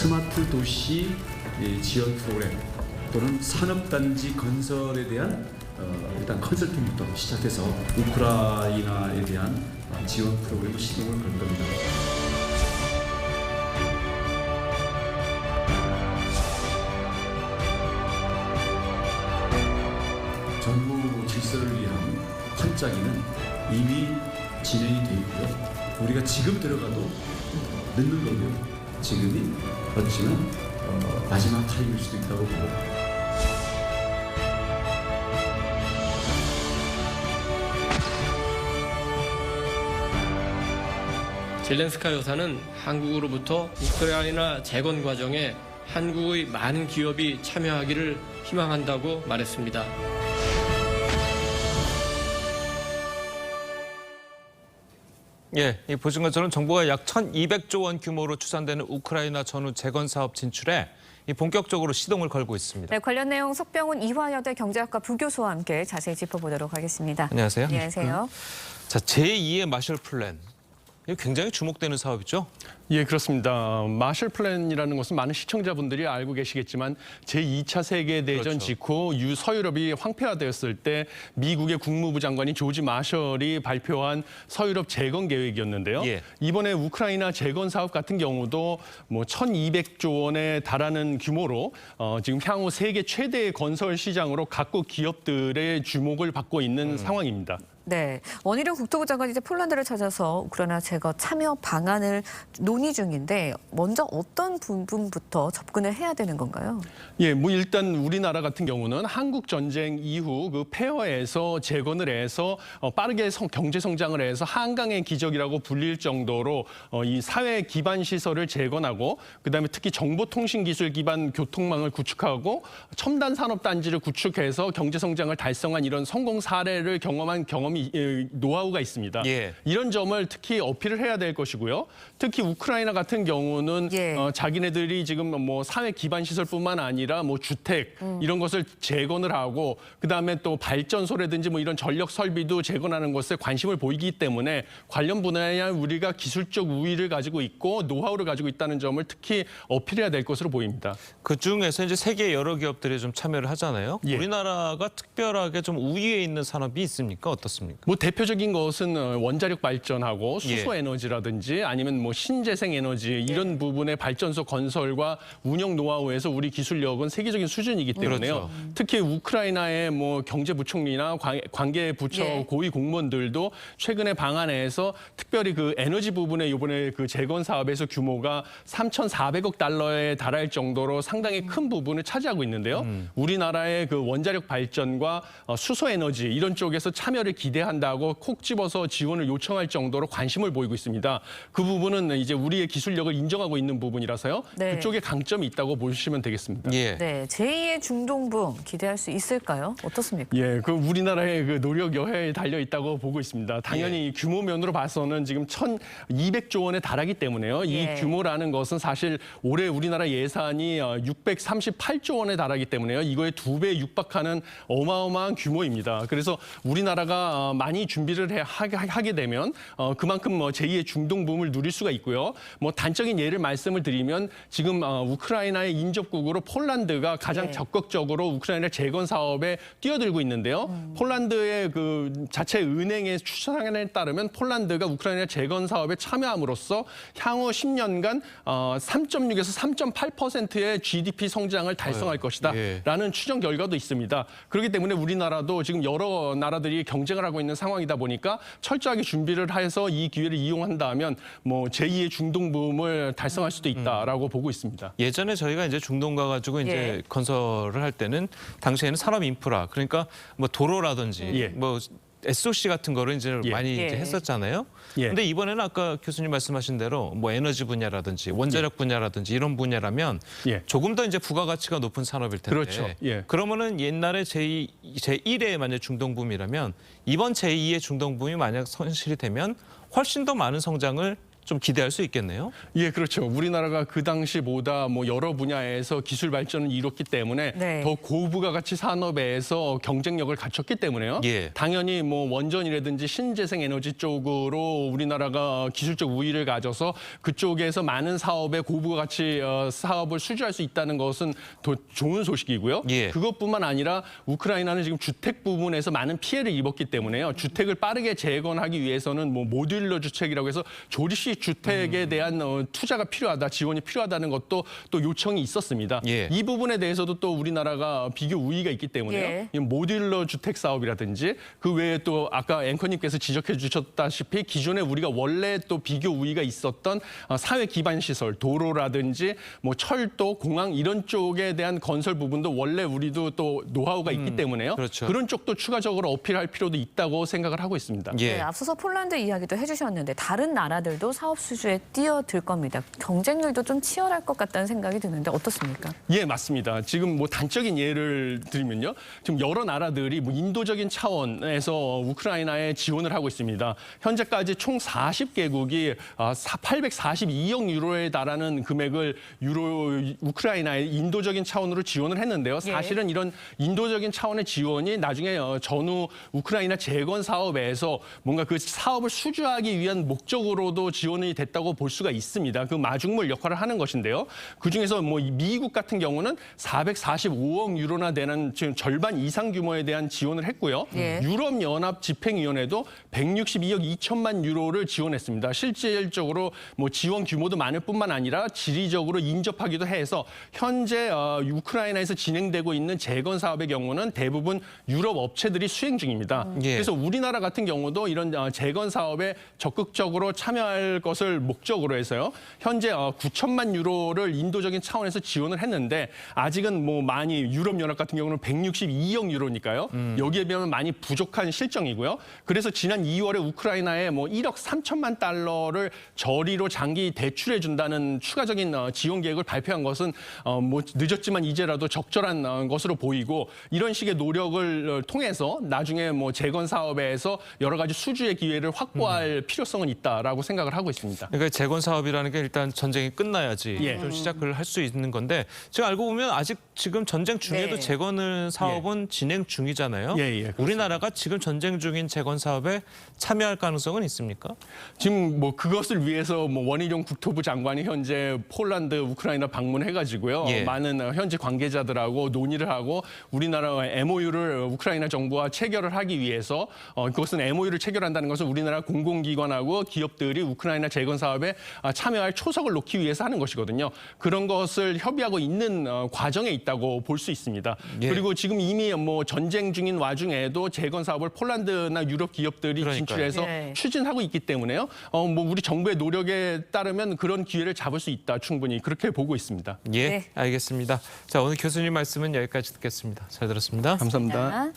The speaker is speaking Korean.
스마트 도시 지원 프로그램 또는 산업단지 건설에 대한 일단 컨설팅부터 시작해서 우크라이나에 대한 지원 프로그램 시동을 걸 겁니다. 정부 질서를 위한 판짜기는 이미 진행이 되어 있고요. 우리가 지금 들어가도 늦는 거고요. 지금이 어찌면 마지막 타임일 수도 있다고 보고. 젤렌스카 여사는 한국으로부터 우크라이나 재건 과정에 한국의 많은 기업이 참여하기를 희망한다고 말했습니다. 예, 보신 것처럼 정부가 약 1,200조 원 규모로 추산되는 우크라이나 전후 재건 사업 진출에 본격적으로 시동을 걸고 있습니다. 네, 관련 내용 석병훈 이화여대 경제학과 부교수와 함께 자세히 짚어보도록 하겠습니다. 안녕하세요. 안녕하세요. 자, 제2의 마셜 플랜. 이거 굉장히 주목되는 사업이죠? 예, 그렇습니다. 마셜 플랜이라는 것은 많은 시청자분들이 알고 계시겠지만 제2차 세계대전 그렇죠. 직후 서유럽이 황폐화되었을 때 미국의 국무부 장관인 조지 마셜이 발표한 서유럽 재건 계획이었는데요. 예. 이번에 우크라이나 재건 사업 같은 경우도 1,200조 원에 달하는 규모로 지금 향후 세계 최대의 건설 시장으로 각국 기업들의 주목을 받고 있는 상황입니다. 네, 원희룡 국토부 장관이 이제 폴란드를 찾아서 우크라이나 재건 참여 방안을 논의 중인데 먼저 어떤 부분부터 접근을 해야 되는 건가요? 예, 일단 우리나라 같은 경우는 한국 전쟁 이후 그 폐허에서 재건을 해서 빠르게 경제 성장을 해서 한강의 기적이라고 불릴 정도로 이 사회 기반 시설을 재건하고 그다음에 특히 정보통신 기술 기반 교통망을 구축하고 첨단 산업 단지를 구축해서 경제 성장을 달성한 이런 성공 사례를 경험한 노하우가 있습니다. 예. 이런 점을 특히 어필을 해야 될 것이고요. 특히 우크라이나 같은 경우는 예. 자기네들이 지금 사회 기반 시설뿐만 아니라 주택 이런 것을 재건을 하고 그다음에 또 발전소라든지 이런 전력 설비도 재건하는 것에 관심을 보이기 때문에 관련 분야에 우리가 기술적 우위를 가지고 있고 노하우를 가지고 있다는 점을 특히 어필해야 될 것으로 보입니다. 그중에서 이제 세계 여러 기업들이 좀 참여를 하잖아요. 예. 우리나라가 특별하게 좀 우위에 있는 산업이 있습니까? 어떻습니까? 대표적인 것은 원자력 발전하고 수소 예. 에너지라든지 아니면 신재생 에너지 이런 부분의 발전소 건설과 운영 노하우에서 우리 기술력은 세계적인 수준이기 때문에요. 그렇죠. 특히 우크라이나의 경제부총리나 관계부처 예. 고위 공무원들도 최근에 방한해서 특별히 그 에너지 부분에 이번에 그 재건 사업에서 규모가 3,400억 달러에 달할 정도로 상당히 큰 부분을 차지하고 있는데요. 우리나라의 그 원자력 발전과 수소 에너지 이런 쪽에서 참여를 기대한다고 콕 집어서 지원을 요청할 정도로 관심을 보이고 있습니다. 그 부분은 이제 우리의 기술력을 인정하고 있는 부분이라서요. 네. 그쪽에 강점이 있다고 보시면 되겠습니다. 예. 네, 제2의 중동부 기대할 수 있을까요? 어떻습니까? 예, 그 우리나라의 그 노력 여하에 달려 있다고 보고 있습니다. 당연히 규모 면으로 봐서는 지금 1,200조 원에 달하기 때문에요. 이 예. 규모라는 것은 사실 올해 우리나라 예산이 638조 원에 달하기 때문에요. 이거의 2배 육박하는 어마어마한 규모입니다. 그래서 우리나라가 많이 준비를 하게 되면 그만큼 제2의 중동붐을 누릴 수가 있고요. 단적인 예를 말씀을 드리면 지금 우크라이나의 인접국으로 폴란드가 가장 네. 적극적으로 우크라이나 재건 사업에 뛰어들고 있는데요. 폴란드의 그 자체 은행의 추산에 따르면 폴란드가 우크라이나 재건 사업에 참여함으로써 향후 10년간 3.6에서 3.8%의 GDP 성장을 달성할 것이다. 예. 라는 추정 결과도 있습니다. 그렇기 때문에 우리나라도 지금 여러 나라들이 경쟁을 하고 있는 상황이다 보니까 철저하게 준비를 해서 이 기회를 이용한다면 제2의 중동붐을 달성할 수도 있다라고 보고 있습니다. 예전에 저희가 이제 중동 가가지고 이제 예. 건설을 할 때는 당시에는 산업 인프라 그러니까 도로라든지 예. SOC 같은 거를 이제 예. 많이 예. 이제 했었잖아요. 예. 근데 이번에는 아까 교수님 말씀하신 대로 에너지 분야라든지 원자력 분야라든지 이런 분야라면 예. 조금 더 이제 부가가치가 높은 산업일 텐데. 그렇죠. 예. 그러면은 옛날에 제1의 만약 중동붐이라면 이번 제2의 중동붐이 만약 현실이 되면 훨씬 더 많은 성장을 좀 기대할 수 있겠네요. 예, 그렇죠. 우리나라가 그 당시보다 뭐 여러 분야에서 기술 발전을 이뤘기 때문에 네. 더 고부가가치 산업에서 경쟁력을 갖췄기 때문에요. 예. 당연히 뭐 원전이라든지 신재생 에너지 쪽으로 우리나라가 기술적 우위를 가져서 그쪽에서 많은 사업에 고부가치 사업을 수주할 수 있다는 것은 더 좋은 소식이고요. 예. 그것뿐만 아니라 우크라이나는 지금 주택 부분에서 많은 피해를 입었기 때문에요. 주택을 빠르게 재건하기 위해서는 뭐 모듈러 주택이라고 해서 조립식 주택에 대한 투자가 필요하다, 지원이 필요하다는 것도 또 요청이 있었습니다. 예. 이 부분에 대해서도 또 우리나라가 비교 우위가 있기 때문에요. 예. 이 모듈러 주택 사업이라든지 그 외에 또 아까 앵커님께서 지적해 주셨다시피 기존에 우리가 원래 또 비교 우위가 있었던 사회 기반 시설, 도로라든지 뭐 철도, 공항 이런 쪽에 대한 건설 부분도 원래 우리도 또 노하우가 있기 때문에요. 그렇죠. 그런 쪽도 추가적으로 어필할 필요도 있다고 생각을 하고 있습니다. 예. 네, 앞서서 폴란드 이야기도 해주셨는데 다른 나라들도 사업 수주에 뛰어들 겁니다. 경쟁률도 좀 치열할 것 같다는 생각이 드는데 어떻습니까? 예, 맞습니다. 지금 뭐 단적인 예를 들면요. 지금 여러 나라들이 뭐 인도적인 차원에서 우크라이나에 지원을 하고 있습니다. 현재까지 총 40개국이 842억 유로에 달하는 금액을 우크라이나에 인도적인 차원으로 지원을 했는데요. 사실은 이런 인도적인 차원의 지원이 나중에 전후 우크라이나 재건 사업에서 뭔가 그 사업을 수주하기 위한 목적으로도 지원이 됐다고 볼 수가 있습니다. 그 마중물 역할을 하는 것인데요. 그중에서 뭐 미국 같은 경우는 445억 유로나 되는 지금 절반 이상 규모에 대한 지원을 했고요. 예. 유럽연합 집행위원회도 162억 2천만 유로를 지원했습니다. 실질적으로 뭐 지원 규모도 많을 뿐만 아니라 지리적으로 인접하기도 해서 현재 우크라이나에서 진행되고 있는 재건 사업의 경우는 대부분 유럽 업체들이 수행 중입니다. 예. 그래서 우리나라 같은 경우도 이런 재건 사업에 적극적으로 참여할 것을 목적으로 해서요. 현재 9천만 유로를 인도적인 차원에서 지원을 했는데 아직은 뭐 많이 유럽연합 같은 경우는 162억 유로니까요. 여기에 비하면 많이 부족한 실정이고요. 그래서 지난 2월에 우크라이나에 뭐 1억 3천만 달러를 저리로 장기 대출해 준다는 추가적인 지원 계획을 발표한 것은 뭐 늦었지만 이제라도 적절한 것으로 보이고 이런 식의 노력을 통해서 나중에 뭐 재건 사업에서 여러 가지 수주의 기회를 확보할 필요성은 있다라고 생각을 하고 있습니다. 그러니까 재건 사업이라는 게 일단 전쟁이 끝나야지 예. 좀 시작을 할 수 있는 건데 제가 알고 보면 아직 지금 전쟁 중에도 네. 재건 사업은 진행 중이잖아요. 예, 그렇습니다. 우리나라가 지금 전쟁 중인 재건 사업에 참여할 가능성은 있습니까? 지금 뭐 그것을 위해서 뭐 원희룡 국토부 장관이 현재 폴란드, 우크라이나 방문해가지고요. 예. 많은 현지 관계자들하고 논의를 하고 우리나라 MOU를 우크라이나 정부와 체결을 하기 위해서 그것은 MOU를 체결한다는 것은 우리나라 공공기관하고 기업들이 우크라이나 재건 사업에 참여할 초석을 놓기 위해서 하는 것이거든요. 그런 것을 협의하고 있는 과정에 있다고 볼 수 있습니다. 예. 그리고 지금 이미 뭐 전쟁 중인 와중에도 재건 사업을 폴란드나 유럽 기업들이 그러니까요. 진출해서 예. 추진하고 있기 때문에요. 뭐 우리 정부의 노력에 따르면 그런 기회를 잡을 수 있다. 충분히 그렇게 보고 있습니다. 예, 네. 알겠습니다. 자, 오늘 교수님 말씀은 여기까지 듣겠습니다. 잘 들었습니다. 감사합니다. 자.